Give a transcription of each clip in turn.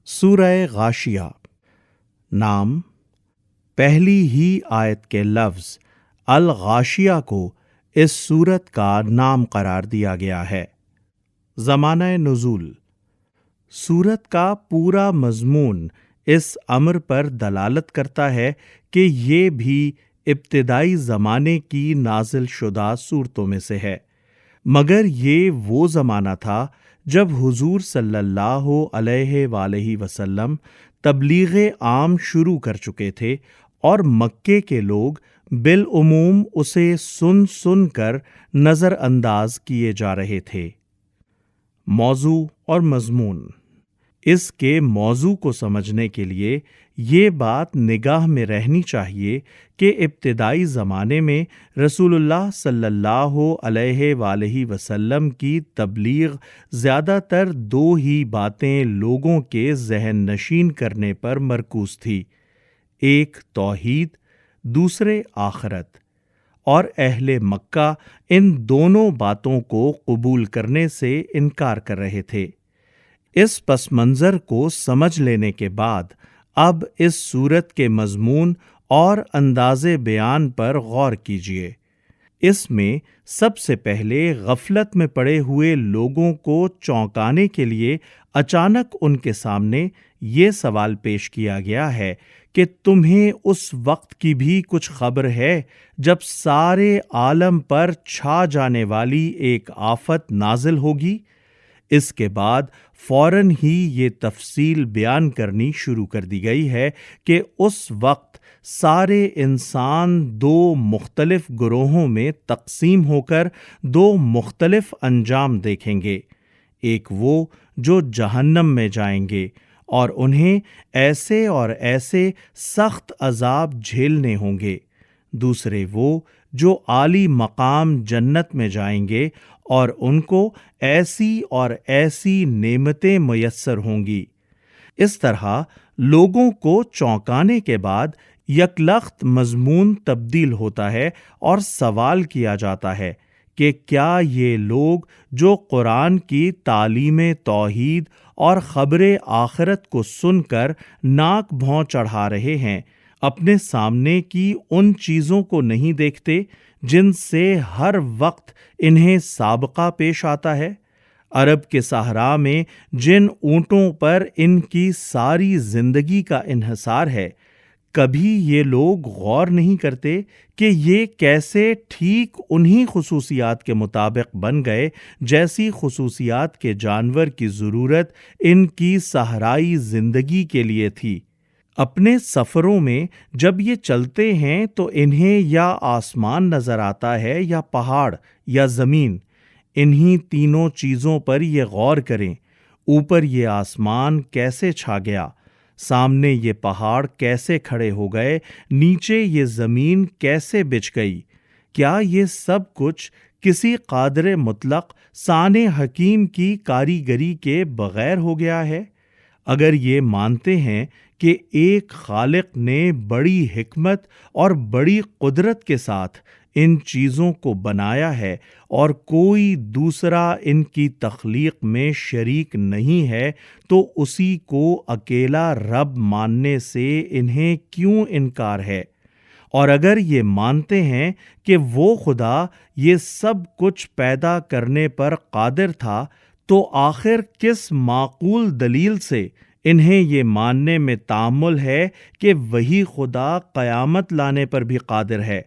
سورہ غاشیہ۔ نام، پہلی ہی آیت کے لفظ الغاشیہ کو اس سورت کا نام قرار دیا گیا ہے۔ زمانہ نزول، سورت کا پورا مضمون اس امر پر دلالت کرتا ہے کہ یہ بھی ابتدائی زمانے کی نازل شدہ صورتوں میں سے ہے، مگر یہ وہ زمانہ تھا جب حضور صلی اللہ علیہ وآلہ وسلم تبلیغ عام شروع کر چکے تھے اور مکے کے لوگ بالعموم اسے سن کر نظر انداز کیے جا رہے تھے۔ موضوع اور مضمون، اس کے موضوع کو سمجھنے کے لیے یہ بات نگاہ میں رہنی چاہیے کہ ابتدائی زمانے میں رسول اللہ صلی اللہ علیہ وآلہ وسلم کی تبلیغ زیادہ تر دو ہی باتیں لوگوں کے ذہن نشین کرنے پر مرکوز تھی، ایک توحید، دوسرے آخرت، اور اہل مکہ ان دونوں باتوں کو قبول کرنے سے انکار کر رہے تھے۔ اس پس منظر کو سمجھ لینے کے بعد اب اس سورت کے مضمون اور انداز بیان پر غور کیجیے۔ اس میں سب سے پہلے غفلت میں پڑے ہوئے لوگوں کو چونکانے کے لیے اچانک ان کے سامنے یہ سوال پیش کیا گیا ہے کہ تمہیں اس وقت کی بھی کچھ خبر ہے جب سارے عالم پر چھا جانے والی ایک آفت نازل ہوگی؟ اس کے بعد فوراً ہی یہ تفصیل بیان کرنی شروع کر دی گئی ہے کہ اس وقت سارے انسان دو مختلف گروہوں میں تقسیم ہو کر دو مختلف انجام دیکھیں گے، ایک وہ جو جہنم میں جائیں گے اور انہیں ایسے اور ایسے سخت عذاب جھیلنے ہوں گے، دوسرے وہ جو عالی مقام جنت میں جائیں گے اور ان کو ایسی اور ایسی نعمتیں میسر ہوں گی۔ اس طرح لوگوں کو چونکانے کے بعد یکلخت مضمون تبدیل ہوتا ہے اور سوال کیا جاتا ہے کہ کیا یہ لوگ جو قرآن کی تعلیم توحید اور خبر آخرت کو سن کر ناک بھوں چڑھا رہے ہیں، اپنے سامنے کی ان چیزوں کو نہیں دیکھتے جن سے ہر وقت انہیں سابقہ پیش آتا ہے؟ عرب کے صحرا میں جن اونٹوں پر ان کی ساری زندگی کا انحصار ہے، کبھی یہ لوگ غور نہیں کرتے کہ یہ کیسے ٹھیک انہی خصوصیات کے مطابق بن گئے جیسی خصوصیات کے جانور کی ضرورت ان کی صحرائی زندگی کے لیے تھی۔ اپنے سفروں میں جب یہ چلتے ہیں تو انہیں یا آسمان نظر آتا ہے یا پہاڑ یا زمین۔ انہی تینوں چیزوں پر یہ غور کریں، اوپر یہ آسمان کیسے چھا گیا، سامنے یہ پہاڑ کیسے کھڑے ہو گئے، نیچے یہ زمین کیسے بچھ گئی۔ کیا یہ سب کچھ کسی قادر مطلق صانع حکیم کی کاریگری کے بغیر ہو گیا ہے؟ اگر یہ مانتے ہیں کہ ایک خالق نے بڑی حکمت اور بڑی قدرت کے ساتھ ان چیزوں کو بنایا ہے اور کوئی دوسرا ان کی تخلیق میں شریک نہیں ہے، تو اسی کو اکیلا رب ماننے سے انہیں کیوں انکار ہے؟ اور اگر یہ مانتے ہیں کہ وہ خدا یہ سب کچھ پیدا کرنے پر قادر تھا، تو آخر کس معقول دلیل سے انہیں یہ ماننے میں تأمل ہے کہ وہی خدا قیامت لانے پر بھی قادر ہے،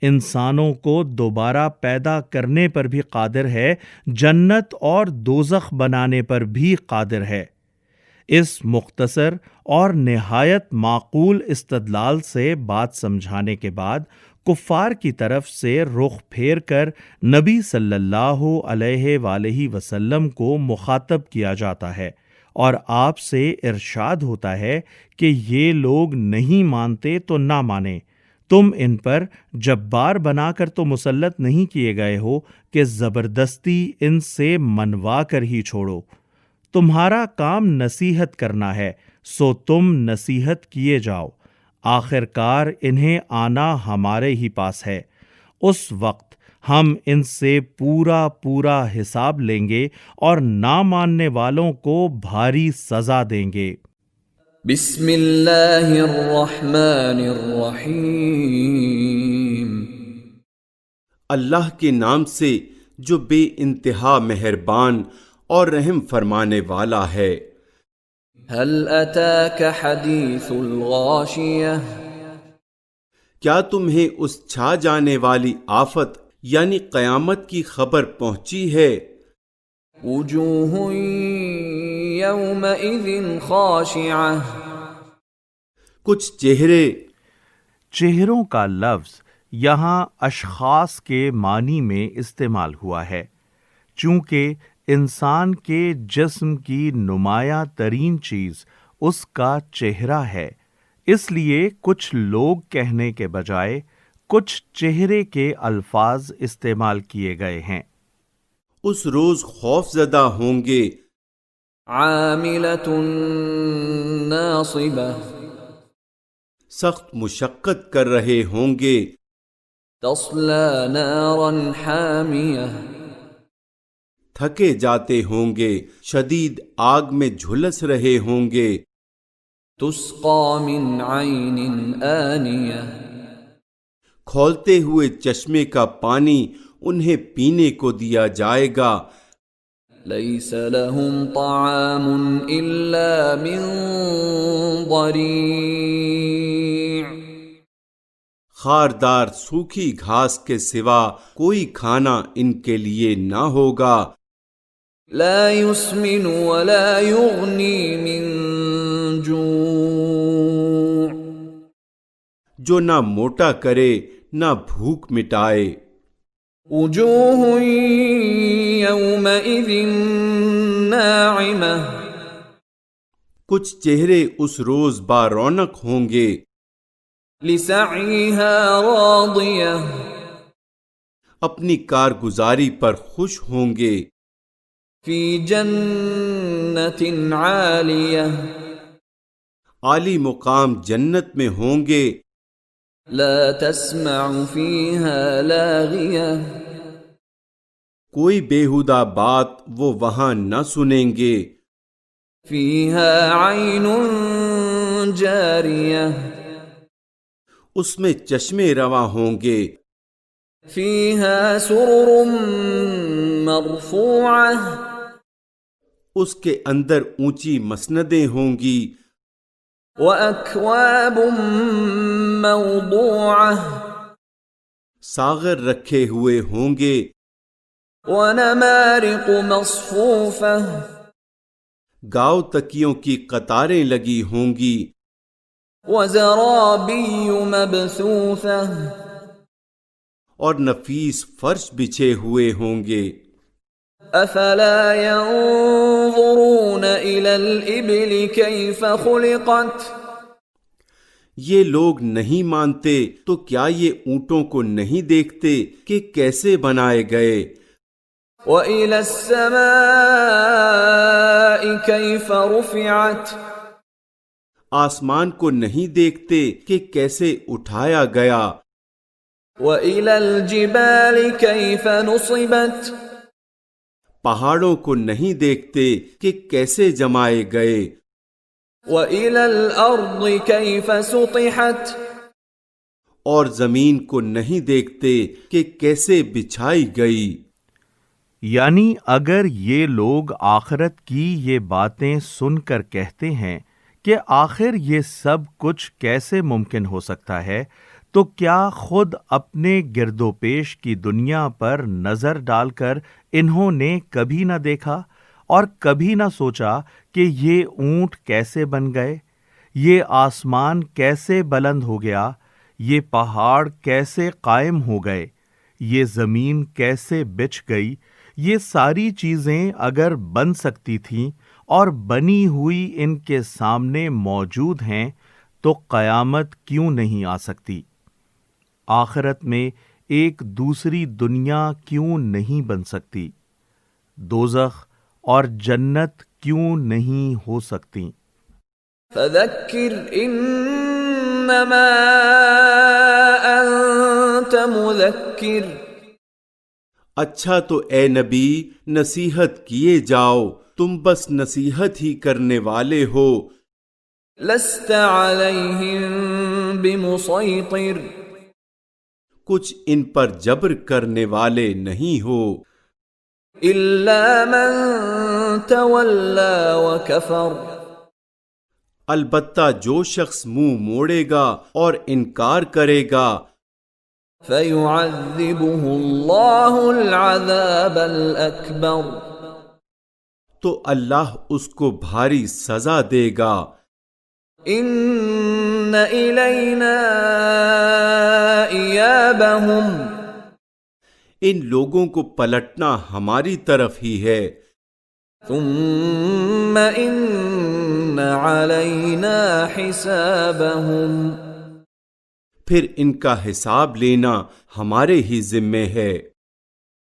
انسانوں کو دوبارہ پیدا کرنے پر بھی قادر ہے، جنت اور دوزخ بنانے پر بھی قادر ہے؟ اس مختصر اور نہایت معقول استدلال سے بات سمجھانے کے بعد کفار کی طرف سے رخ پھیر کر نبی صلی اللہ علیہ وآلہ وسلم کو مخاطب کیا جاتا ہے اور آپ سے ارشاد ہوتا ہے کہ یہ لوگ نہیں مانتے تو نہ مانیں، تم ان پر جبار بنا کر تو مسلط نہیں کیے گئے ہو کہ زبردستی ان سے منوا کر ہی چھوڑو۔ تمہارا کام نصیحت کرنا ہے، سو تم نصیحت کیے جاؤ، آخر کار انہیں آنا ہمارے ہی پاس ہے، اس وقت ہم ان سے پورا حساب لیں گے اور نہ ماننے والوں کو بھاری سزا دیں گے۔ بسم اللہ الرحمن الرحیم اللہ کے نام سے جو بے انتہا مہربان اور رحم فرمانے والا ہے۔ هل اتاک حدیث الغاشیہ کیا تمہیں اس چھا جانے والی آفت یعنی قیامت کی خبر پہنچی ہے؟ وجوہ یومئذ خاشعہ کچھ چہرے، چہروں کا لفظ یہاں اشخاص کے معنی میں استعمال ہوا ہے، چونکہ انسان کے جسم کی نمایاں ترین چیز اس کا چہرہ ہے، اس لیے کچھ لوگ کہنے کے بجائے کچھ چہرے کے الفاظ استعمال کیے گئے ہیں۔ اس روز خوف زدہ ہوں گے، عاملۃ ناصبہ سخت مشقت کر رہے ہوں گے، تصلی نارا حامیہ تھکے جاتے ہوں گے، شدید آگ میں جھلس رہے ہوں گے، تسقى من عین آنیہ کھولتے ہوئے چشمے کا پانی انہیں پینے کو دیا جائے گا، لیس لهم طعام الا من ضریع خاردار سوکھی گھاس کے سوا کوئی کھانا ان کے لیے نہ ہوگا، لا يسمن ولا يغنی من جوع جو نہ موٹا کرے نہ بھوک مٹائے، وجوہ یومئذ ناعمہ کچھ چہرے اس روز با رونق ہوں گے، لسعیہا راضیہ اپنی کارگزاری پر خوش ہوں گے، فی جنت عالیہ عالی مقام جنت میں ہوں گے، لا تسمع فیہا لاغیہ کوئی بیہودہ بات وہ وہاں نہ سنیں گے، فیہا عین جاریہ اس میں چشمے رواں ہوں گے، فیہا سرر مرفوعہ اس کے اندر اونچی مسندیں ہوں گی، وَأَكْوَابٌ مَّوْضُوعَةٌ ساغر رکھے ہوئے ہوں گے، وَنَمَارِقُ مَصْفُوفَةٌ گاؤ تکیوں کی قطاریں لگی ہوں گی، وَزَرَابِيُّ مَبْثُوثَةٌ اور نفیس فرش بچھے ہوئے ہوں گے، أَفَلَا يَنظُرُونَ إِلَى الْإِبِلِ كَيْفَ خُلِقَتْ یہ لوگ نہیں مانتے تو کیا یہ اونٹوں کو نہیں دیکھتے کہ کیسے بنائے گئے، وَإِلَى السَّمَاءِ كَيْفَ رُفِعَتْ آسمان کو نہیں دیکھتے کہ کیسے اٹھایا گیا، وَإِلَى الْجِبَالِ كَيْفَ نُصِبَتْ پہاڑوں کو نہیں دیکھتے کہ کیسے جمائے گئے، وَإِلَى الْأَرْضِ كَيْفَ سُطِحَتْ اور زمین کو نہیں دیکھتے کہ کیسے بچھائی گئی۔ یعنی اگر یہ لوگ آخرت کی یہ باتیں سن کر کہتے ہیں کہ آخر یہ سب کچھ کیسے ممکن ہو سکتا ہے، تو کیا خود اپنے گرد و پیش کی دنیا پر نظر ڈال کر انہوں نے کبھی نہ دیکھا اور کبھی نہ سوچا کہ یہ اونٹ کیسے بن گئے، یہ آسمان کیسے بلند ہو گیا، یہ پہاڑ کیسے قائم ہو گئے، یہ زمین کیسے بچھ گئی؟ یہ ساری چیزیں اگر بن سکتی تھیں اور بنی ہوئی ان کے سامنے موجود ہیں تو قیامت کیوں نہیں آ سکتی؟ آخرت میں ایک دوسری دنیا کیوں نہیں بن سکتی؟ دوزخ اور جنت کیوں نہیں ہو سکتی؟ فذکر انما انت مذکر اچھا تو اے نبی نصیحت کیے جاؤ، تم بس نصیحت ہی کرنے والے ہو، لست عليهم بمسيطر کچھ ان پر جبر کرنے والے نہیں ہو إلا من تولى وكفر البتہ جو شخص منہ موڑے گا اور انکار کرے گا فيعذبه الله العذاب الأكبر تو اللہ اس کو بھاری سزا دے گا إن إلينا إيابهم ان لوگوں کو پلٹنا ہماری طرف ہی ہے ثم إن علينا حسابهم پھر ان کا حساب لینا ہمارے ہی ذمے ہے